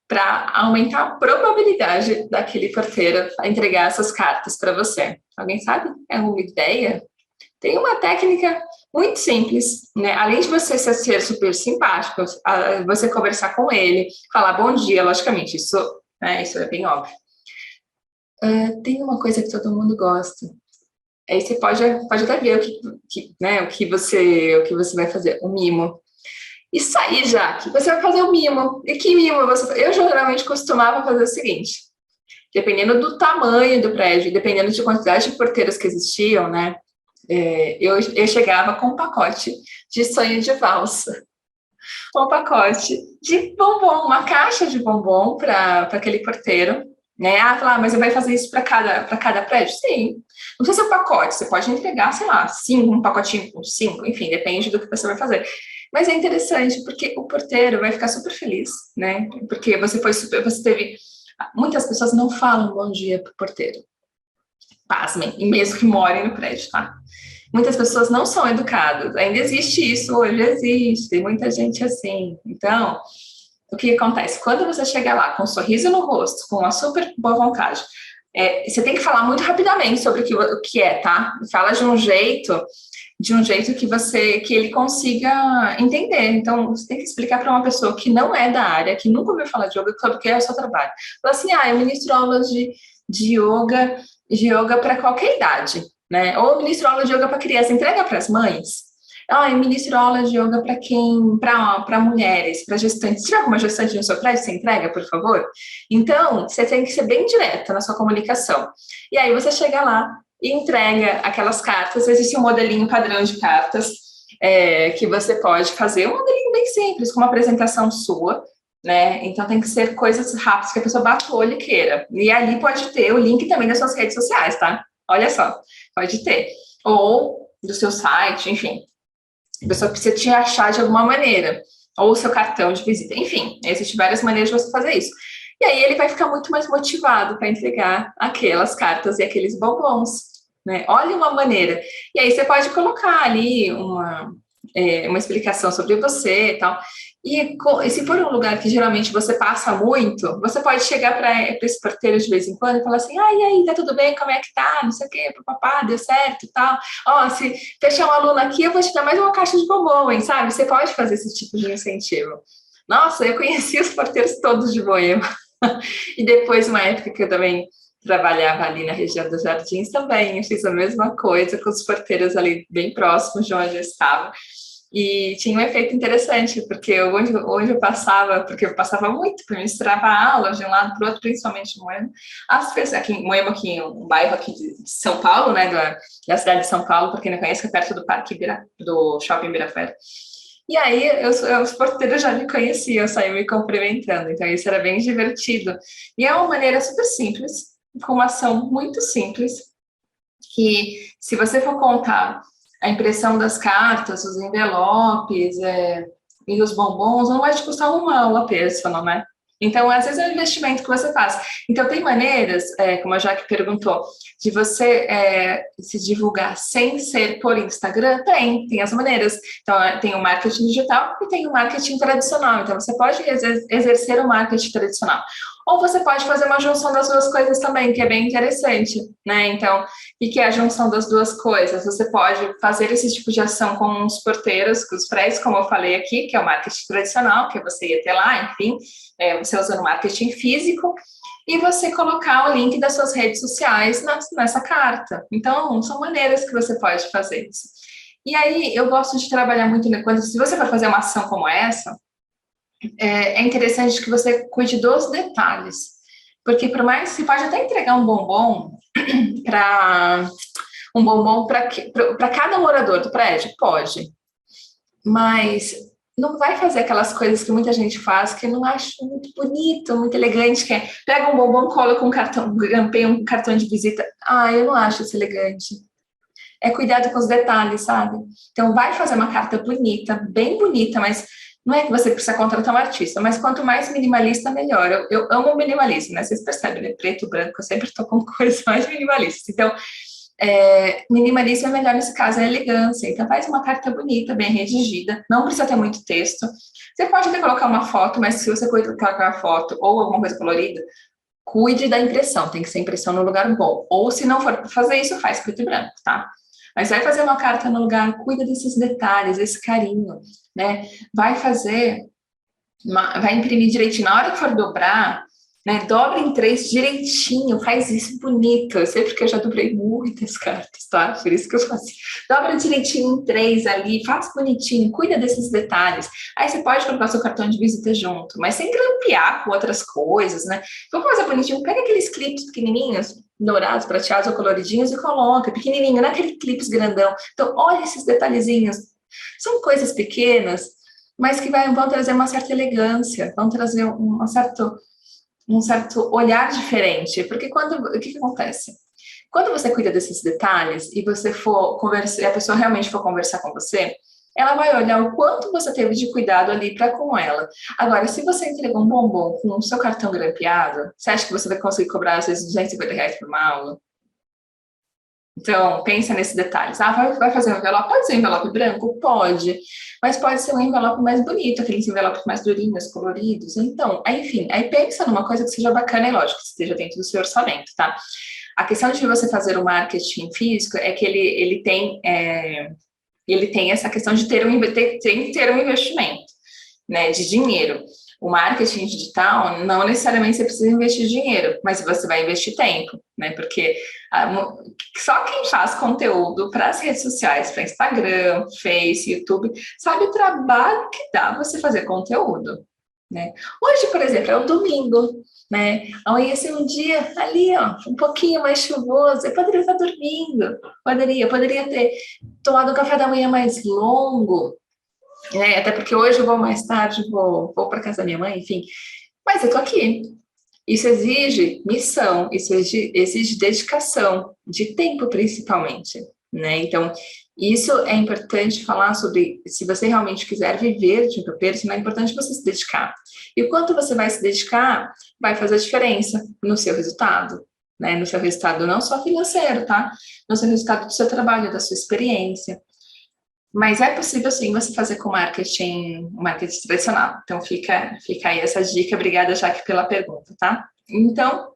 A: para aumentar a probabilidade daquele porteiro entregar essas cartas para você? Alguém sabe? É uma ideia? Tem uma técnica muito simples, né? Além de você ser super simpático, você conversar com ele, falar bom dia, logicamente, isso é bem óbvio. Tem uma coisa que todo mundo gosta. Aí você pode até ver o que você vai fazer, o mimo. Isso aí, Jaque, você vai fazer o mimo. E que mimo você... Eu geralmente costumava fazer o seguinte, dependendo do tamanho do prédio, dependendo de quantidade de porteiros que existiam, né? Eu chegava com um pacote de sonho de valsa, um pacote de bombom, uma caixa de bombom para aquele porteiro, né? Falar, mas você vai fazer isso para cada prédio? Sim. Não precisa ser um pacote, você pode entregar, sei lá, um pacotinho com 5, enfim, depende do que você vai fazer. Mas é interessante, porque o porteiro vai ficar super feliz, né? Porque você teve... Muitas pessoas não falam bom dia pro porteiro. Pasmem, e mesmo que morem no prédio, tá? Muitas pessoas não são educadas, ainda existe isso, hoje existe, tem muita gente assim. Então, o que acontece? Quando você chega lá com um sorriso no rosto, com uma super boa vontade, você tem que falar muito rapidamente sobre o que é, tá? Fala de um jeito que ele consiga entender. Então, você tem que explicar para uma pessoa que não é da área, que nunca ouviu falar de yoga, sobre o que é o seu trabalho. Fala assim, eu ministro aulas de yoga para qualquer idade, né? Ou ministro aula de yoga para criança, entrega para as mães. Eu ministro aula de yoga para mulheres, para gestantes. Se tiver alguma gestante no seu prédio, você entrega, por favor? Então, você tem que ser bem direta na sua comunicação. E aí você chega lá e entrega aquelas cartas. Existe um modelinho padrão de cartas que você pode fazer, um modelinho bem simples, com uma apresentação sua, né? Então tem que ser coisas rápidas que a pessoa bate o olho e queira. E ali pode ter o link também das suas redes sociais, tá? Olha só, pode ter. Ou do seu site, enfim. A pessoa precisa te achar de alguma maneira. Ou o seu cartão de visita. Enfim, existem várias maneiras de você fazer isso. E aí ele vai ficar muito mais motivado para entregar aquelas cartas e aqueles bombons, né? Olha uma maneira. E aí você pode colocar ali uma explicação sobre você e tal. E se for um lugar que geralmente você passa muito, você pode chegar para esse porteiro de vez em quando e falar assim, e aí, tá tudo bem? Como é que tá? Não sei o quê, papá, deu certo e tal. Se fechar um aluno aqui, eu vou te dar mais uma caixa de bombom, hein, sabe? Você pode fazer esse tipo de incentivo. Nossa, eu conheci os porteiros todos de Moema. E depois, uma época que eu também trabalhava ali na região dos Jardins, também eu fiz a mesma coisa com os porteiros ali bem próximos de onde eu estava. E tinha um efeito interessante, porque onde eu passava, porque eu passava muito, porque eu misturava aulas de um lado para o outro, principalmente em Moema. As pessoas, aqui em Moema, um bairro aqui de São Paulo, né, da cidade de São Paulo, para quem não conhece, que é perto do Parque do Shopping Ibirapuera. E aí, os porteiros já me conheciam, eu saí me cumprimentando, então isso era bem divertido. E é uma maneira super simples, com uma ação muito simples, que se você for contar a impressão das cartas, os envelopes e os bombons, não vai te custar uma aula pessoal, né? Então, às vezes é um investimento que você faz. Então, tem maneiras, como a Jaque perguntou, de você se divulgar sem ser por Instagram? Tem as maneiras. Então, tem o marketing digital e tem o marketing tradicional. Então, você pode exercer o marketing tradicional. Ou você pode fazer uma junção das duas coisas também, que é bem interessante, né? Então, o que é a junção das duas coisas? Você pode fazer esse tipo de ação com os porteiros, com os prédios, como eu falei aqui, que é o marketing tradicional, que você ia ter lá, enfim, você usando marketing físico, e você colocar o link das suas redes sociais nessa carta. Então, são maneiras que você pode fazer isso. E aí, eu gosto de trabalhar muito, se você vai fazer uma ação como essa, é interessante que você cuide dos detalhes, porque por mais que você pode até entregar um bombom para cada morador do prédio, pode, mas não vai fazer aquelas coisas que muita gente faz que eu não acho muito bonito, muito elegante, que é pega um bombom, cola com um cartão de visita. Eu não acho isso elegante. É cuidado com os detalhes, sabe? Então, vai fazer uma carta bonita, bem bonita, mas Não é que você precisa contratar um artista, mas quanto mais minimalista, melhor. Eu amo o minimalismo, né? Vocês percebem, né? Preto, branco, eu sempre estou com coisas mais minimalistas. Então, minimalismo é melhor nesse caso, é elegância. Então, faz uma carta bonita, bem redigida, não precisa ter muito texto. Você pode até colocar uma foto, mas se você colocar a foto ou alguma coisa colorida, cuide da impressão, tem que ser impressão no lugar bom. Ou se não for para fazer isso, faz preto e branco, tá? Mas vai fazer uma carta no lugar, cuida desses detalhes, esse carinho, né? Vai fazer, vai imprimir direitinho. Na hora que for dobrar, né, dobra em 3 direitinho, faz isso bonito. Eu sei porque eu já dobrei muitas cartas, tá? Por isso que eu faço. Dobra direitinho em 3 ali, faz bonitinho, cuida desses detalhes. Aí você pode colocar seu cartão de visita junto, mas sem grampear com outras coisas, né? Vamos fazer bonitinho, pega aqueles clipes pequenininhos, dourados, prateados ou coloridinhos e coloca, pequenininho, não é aquele clipes grandão. Então, olha esses detalhezinhos. São coisas pequenas, mas que vão trazer uma certa elegância, vão trazer um certo olhar diferente, porque o que acontece? Quando você cuida desses detalhes e você for conversar, e a pessoa realmente for conversar com você, ela vai olhar o quanto você teve de cuidado ali para com ela. Agora, se você entregou um bombom com o seu cartão grampeado, você acha que você vai conseguir cobrar, às vezes, R$ 250 por uma aula? Então, pensa nesses detalhes. Vai fazer um envelope? Pode ser um envelope branco? Pode. Mas pode ser um envelope mais bonito, aqueles envelopes mais durinhos, coloridos. Então, enfim, aí pensa numa coisa que seja bacana e lógico, que esteja dentro do seu orçamento, tá? A questão de você fazer o marketing físico é que ele tem essa questão de ter um investimento, né, de dinheiro. O marketing digital, não necessariamente você precisa investir dinheiro, mas você vai investir tempo, né? Porque só quem faz conteúdo para as redes sociais, para Instagram, Face, YouTube, sabe o trabalho que dá você fazer conteúdo, né? Hoje, por exemplo, é o domingo, né? Amanhã ser um dia ali, ó, um pouquinho mais chuvoso, eu poderia estar dormindo, poderia ter tomado um café da manhã mais longo, né? Até porque hoje eu vou mais tarde, vou para casa da minha mãe, enfim. Mas eu tô aqui. Isso exige missão, isso exige dedicação, de tempo principalmente, né? Então, isso é importante falar sobre, se você realmente quiser viver de roteiro, é importante você se dedicar. E o quanto você vai se dedicar vai fazer a diferença no seu resultado, né? No seu resultado não só financeiro, tá? No seu resultado do seu trabalho, da sua experiência. Mas é possível, sim, você fazer com marketing tradicional. Então, fica aí essa dica. Obrigada, Jaque, pela pergunta, tá? Então,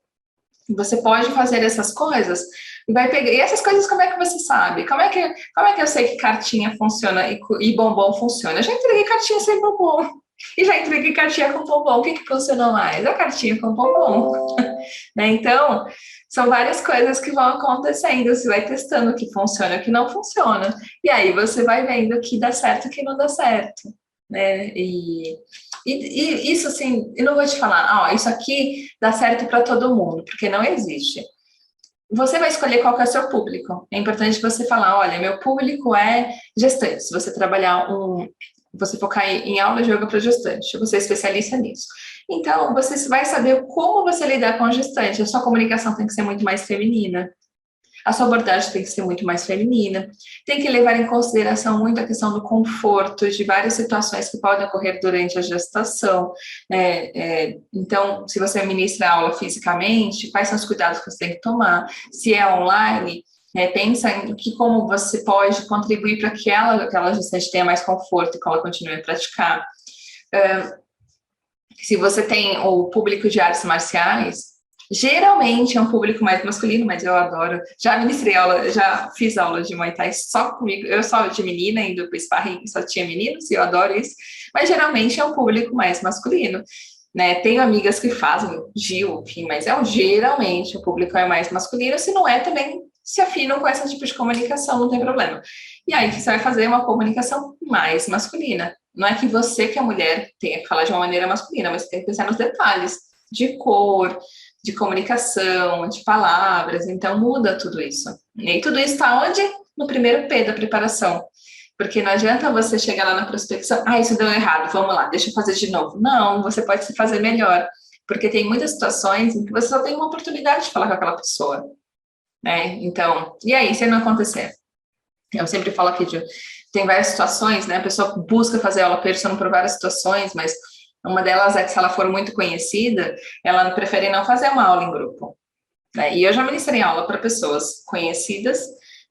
A: você pode fazer essas coisas e vai pegar. E essas coisas, como é que você sabe? Como é que eu sei que cartinha funciona e bombom funciona? Eu já entreguei cartinha sem bombom. E já entreguei cartinha com bombom. O que funcionou mais? A cartinha com bombom. Né? Então, são várias coisas que vão acontecendo, você vai testando o que funciona e o que não funciona. E aí você vai vendo o que dá certo e o que não dá certo. Né? E isso, assim, eu não vou te falar, isso aqui dá certo para todo mundo, porque não existe. Você vai escolher qual que é o seu público. É importante você falar, olha, meu público é gestante. Se você você focar em aula de yoga para gestante, você é especialista nisso. Então, você vai saber como você lidar com a gestante. A sua comunicação tem que ser muito mais feminina. A sua abordagem tem que ser muito mais feminina. Tem que levar em consideração muito a questão do conforto, de várias situações que podem ocorrer durante a gestação. Então, se você ministra aula fisicamente, quais são os cuidados que você tem que tomar? Se é online, pensa em como você pode contribuir para que aquela gestante tenha mais conforto e que ela continue a praticar. Se você tem o público de artes marciais, geralmente é um público mais masculino, mas eu adoro. Já ministrei aula, já fiz aula de Muay Thai só comigo, eu só de menina, indo para o sparring, só tinha meninos, e eu adoro isso. Mas geralmente é um público mais masculino. Né? Tenho amigas que fazem Gil, enfim, mas geralmente o público é mais masculino, se não é, também se afinam com esse tipo de comunicação, não tem problema. E aí você vai fazer uma comunicação mais masculina. Não é que você, que é mulher, tenha que falar de uma maneira masculina, mas você tem que pensar nos detalhes de cor, de comunicação, de palavras, então muda tudo isso. E tudo isso está onde? No primeiro P da preparação. Porque não adianta você chegar lá na prospecção, isso deu errado, vamos lá, deixa eu fazer de novo. Não, você pode se fazer melhor. Porque tem muitas situações em que você só tem uma oportunidade de falar com aquela pessoa. Né? Então, e aí, se não acontecer? Eu sempre falo aqui tem várias situações, né? A pessoa busca fazer aula persona por várias situações, mas uma delas é que se ela for muito conhecida, ela prefere não fazer uma aula em grupo, né? E eu já ministrei aula para pessoas conhecidas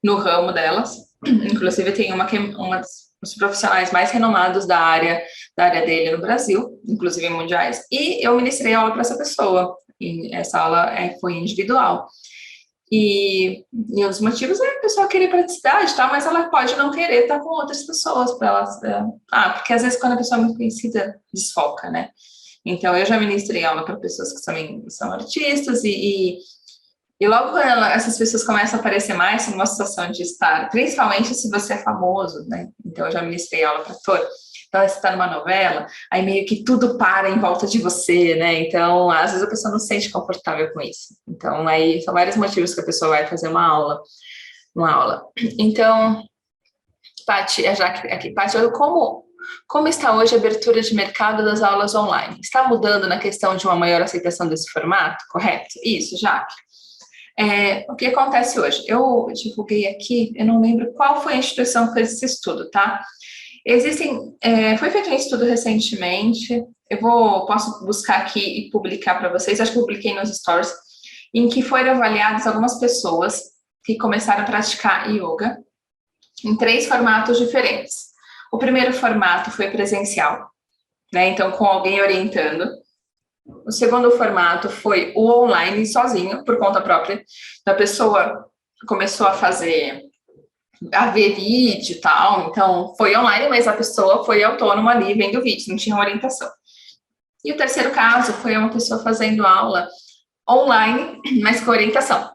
A: no ramo delas, inclusive tem uma que é uma dos profissionais mais renomados da área dele no Brasil, inclusive mundiais, e eu ministrei aula para essa pessoa, e essa aula foi individual. E um dos motivos é a pessoa querer praticidade, tá? Mas ela pode não querer estar com outras pessoas para elas. Porque às vezes quando a pessoa é muito conhecida, desfoca, né? Então eu já ministrei aula para pessoas que também são artistas e logo quando essas pessoas começam a aparecer mais numa situação de estar, principalmente se você é famoso, né? Então eu já ministrei aula para ator. Então, você está numa novela, aí meio que tudo para em volta de você, né? Então, às vezes a pessoa não se sente confortável com isso. Então, aí são vários motivos que a pessoa vai fazer uma aula. Então, Paty, a Jaque aqui. Paty, como está hoje a abertura de mercado das aulas online? Está mudando na questão de uma maior aceitação desse formato, correto? Isso, Jaque. O que acontece hoje? Eu divulguei aqui, eu não lembro qual foi a instituição que fez esse estudo, tá? Foi feito um estudo recentemente, posso buscar aqui e publicar para vocês, acho que eu publiquei nos stories, em que foram avaliadas algumas pessoas que começaram a praticar yoga em 3 formatos diferentes. O primeiro formato foi presencial, né, então com alguém orientando. O segundo formato foi o online, sozinho, por conta própria. Então, a pessoa começou a ver vídeo e tal, então foi online, mas a pessoa foi autônoma ali vendo vídeo, não tinha orientação. E o terceiro caso foi uma pessoa fazendo aula online, mas com orientação.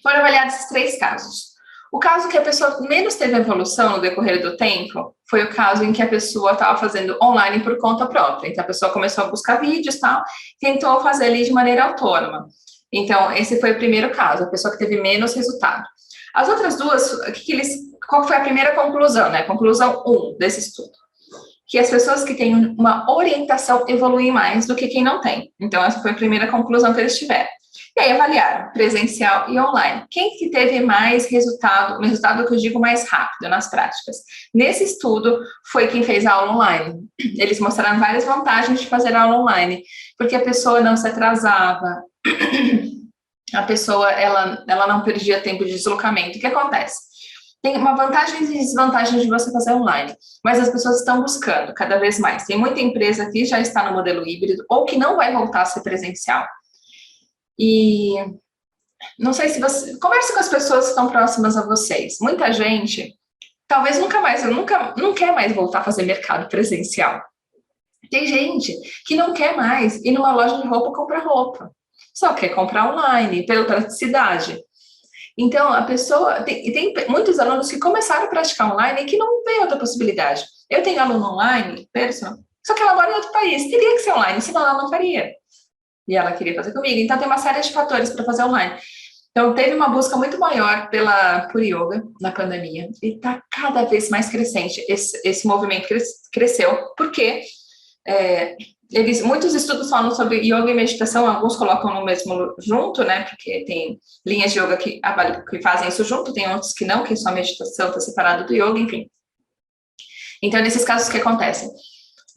A: Foram avaliados esses 3 casos. O caso que a pessoa menos teve evolução no decorrer do tempo foi o caso em que a pessoa estava fazendo online por conta própria. Então, a pessoa começou a buscar vídeos e tal, tentou fazer ali de maneira autônoma. Então, esse foi o primeiro caso, a pessoa que teve menos resultado. As outras duas, qual foi a primeira conclusão, né? Conclusão 1 desse estudo. Que as pessoas que têm uma orientação evoluem mais do que quem não tem. Então, essa foi a primeira conclusão que eles tiveram. E aí avaliaram presencial e online. Quem que teve mais resultado, um resultado que eu digo mais rápido nas práticas? Nesse estudo, foi quem fez a aula online. Eles mostraram várias vantagens de fazer aula online, porque a pessoa não se atrasava, a pessoa ela não perdia tempo de deslocamento. O que acontece? Tem uma vantagem e desvantagem de você fazer online, mas as pessoas estão buscando cada vez mais. Tem muita empresa que já está no modelo híbrido ou que não vai voltar a ser presencial. E não sei se você... Converse com as pessoas que estão próximas a vocês. Muita gente, talvez não quer mais voltar a fazer mercado presencial. Tem gente que não quer mais ir numa loja de roupa comprar roupa. Só quer comprar online, pela praticidade. Então, a pessoa... Tem muitos alunos que começaram a praticar online e que não vê outra possibilidade. Eu tenho aluno online, personal, só que ela mora em outro país. Teria que ser online, senão ela não faria. E ela queria fazer comigo. Então, tem uma série de fatores para fazer online. Então, teve uma busca muito maior por yoga na pandemia. E está cada vez mais crescente. Esse movimento cresceu, porque muitos estudos falam sobre yoga e meditação, alguns colocam no mesmo junto, né? Porque tem linhas de yoga que fazem isso junto, tem outros que não, que só a meditação está separado do yoga, enfim. Então, nesses casos, o que acontece?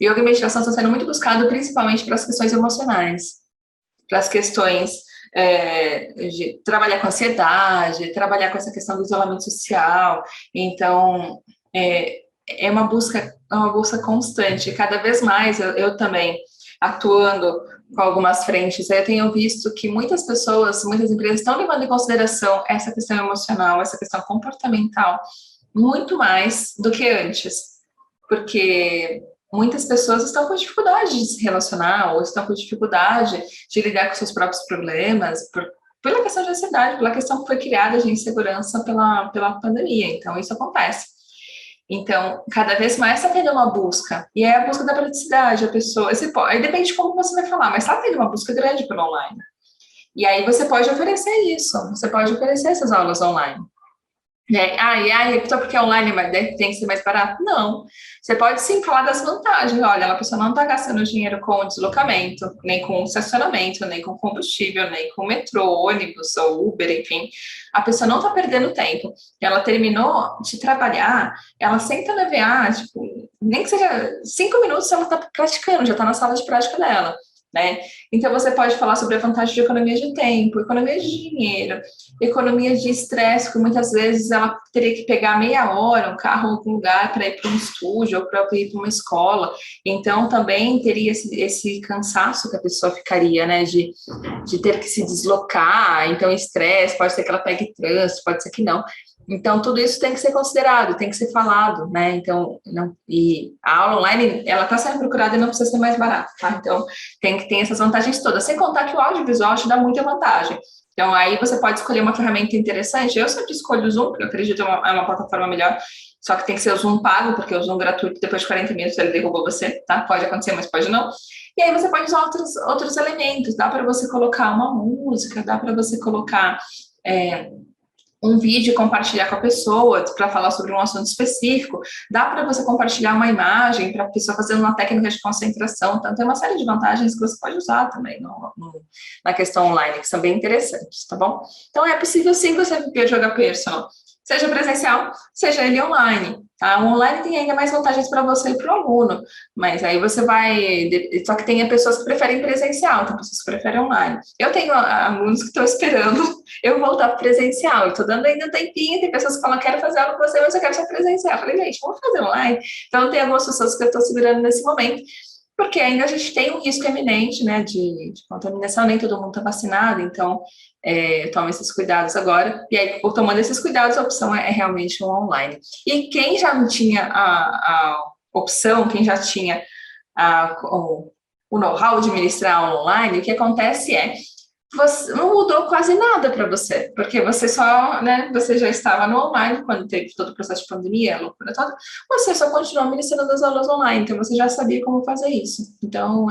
A: Yoga e meditação estão sendo muito buscados, principalmente para as questões emocionais, para as questões de trabalhar com ansiedade, trabalhar com essa questão do isolamento social. Então, é uma busca constante. Cada vez mais, eu também, atuando com algumas frentes, eu tenho visto que muitas empresas estão levando em consideração essa questão emocional, essa questão comportamental, muito mais do que antes. Porque muitas pessoas estão com dificuldade de se relacionar ou estão com dificuldade de lidar com seus próprios problemas pela questão de ansiedade, pela questão que foi criada de insegurança pela pandemia. Então, isso acontece. Então, cada vez mais está tendo uma busca. E é a busca da praticidade, a pessoa... Aí depende de como você vai falar, mas está tendo uma busca grande pelo online. E aí você pode oferecer isso. Você pode oferecer essas aulas online. né? Só porque é online, mas tem que ser mais barato? Não. Você pode sim falar das vantagens. Olha, a pessoa não está gastando dinheiro com deslocamento, nem com estacionamento, nem com combustível, nem com metrô, ônibus ou Uber, enfim. A pessoa não está perdendo tempo. Ela terminou de trabalhar, ela senta na VA, tipo, nem que seja 5 minutos, ela está praticando, já está na sala de prática dela. Né? Então, você pode falar sobre a vantagem de economia de tempo, economia de dinheiro, economia de estresse, que muitas vezes ela teria que pegar meia hora, um carro em algum lugar para ir para um estúdio ou para ir para uma escola. Então, também teria esse cansaço que a pessoa ficaria, né, de ter que se deslocar. Então, estresse, pode ser que ela pegue trânsito, pode ser que não. Então, tudo isso tem que ser considerado, tem que ser falado, né? Então, não, e a aula online, ela está sendo procurada e não precisa ser mais barata, tá? Então, tem que ter essas vantagens todas. Sem contar que o audiovisual te dá muita vantagem. Então, aí você pode escolher uma ferramenta interessante. Eu sempre escolho o Zoom, porque eu acredito que é uma plataforma melhor, só que tem que ser o Zoom pago, porque o Zoom gratuito, depois de 40 minutos, ele derrubou você, tá? Pode acontecer, mas pode não. E aí você pode usar outros elementos. Dá para você colocar uma música, dá para você colocar um vídeo e compartilhar com a pessoa para falar sobre um assunto específico, dá para você compartilhar uma imagem para a pessoa fazer uma técnica de concentração, então tem uma série de vantagens que você pode usar também na questão online, que são bem interessantes, tá bom? Então é possível sim você viver jogar personal, seja presencial, seja ele online, tá? O online tem ainda mais vantagens para você e para o aluno, mas aí você vai, só que tem pessoas que preferem presencial, tem pessoas que preferem online. Eu tenho alunos que estão esperando eu voltar presencial, eu tô dando ainda um tempinho, tem pessoas que falam, quero fazer aula com você, mas eu quero ser presencial. Eu falei, gente, vamos fazer online? Então, tem algumas pessoas que eu tô segurando nesse momento, porque ainda a gente tem um risco eminente, né, de contaminação, nem todo mundo tá vacinado, então, toma esses cuidados agora, e aí, por tomando esses cuidados, a opção é realmente um online. E quem já não tinha a opção, quem já tinha o know-how de ministrar online, o que acontece você não mudou quase nada para você, porque você só, né, você já estava no online quando teve todo o processo de pandemia, a loucura toda, você só continuou ministrando as aulas online, então você já sabia como fazer isso. Então,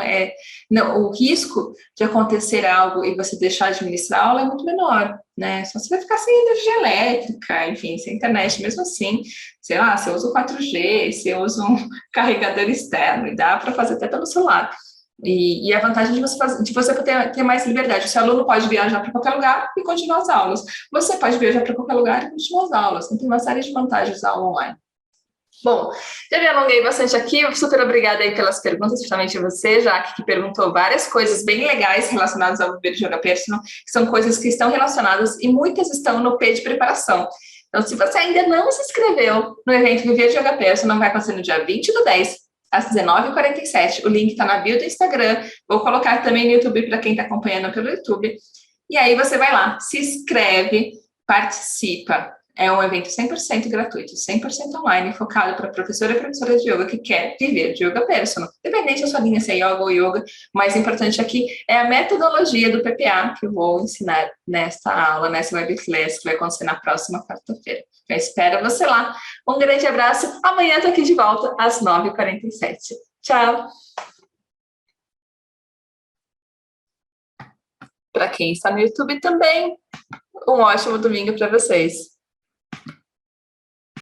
A: não, o risco de acontecer algo e você deixar de ministrar a aula é muito menor, né? Só você vai ficar sem energia elétrica, enfim, sem internet, mesmo assim, sei lá, você usa o 4G, você usa um carregador externo, e dá para fazer até pelo celular. E a vantagem de você poder ter mais liberdade. O seu aluno pode viajar para qualquer lugar e continuar as aulas. Você pode viajar para qualquer lugar e continuar as aulas. Então, tem uma série de vantagens da aula online. Bom, já me alonguei bastante aqui. Super obrigada aí pelas perguntas, principalmente você, Jaque, que perguntou várias coisas bem legais relacionadas ao Viver de Yoga Personal, que são coisas que estão relacionadas e muitas estão no P de preparação. Então, se você ainda não se inscreveu no evento Viver de Yoga Personal, vai acontecer no dia 20/10, às 19h47. O link está na bio do Instagram. Vou colocar também no YouTube para quem está acompanhando pelo YouTube. E aí você vai lá, se inscreve, participa. É um evento 100% gratuito, 100% online, focado para professora e professora de yoga que quer viver de yoga personal. Independente da sua linha, se é yoga ou yoga, o mais importante aqui é a metodologia do PPA que eu vou ensinar nesta aula, nessa webclass que vai acontecer na próxima quarta-feira. Eu espero você lá. Um grande abraço. Amanhã estou aqui de volta às 9h47. Tchau! Para quem está no YouTube também, um ótimo domingo para vocês.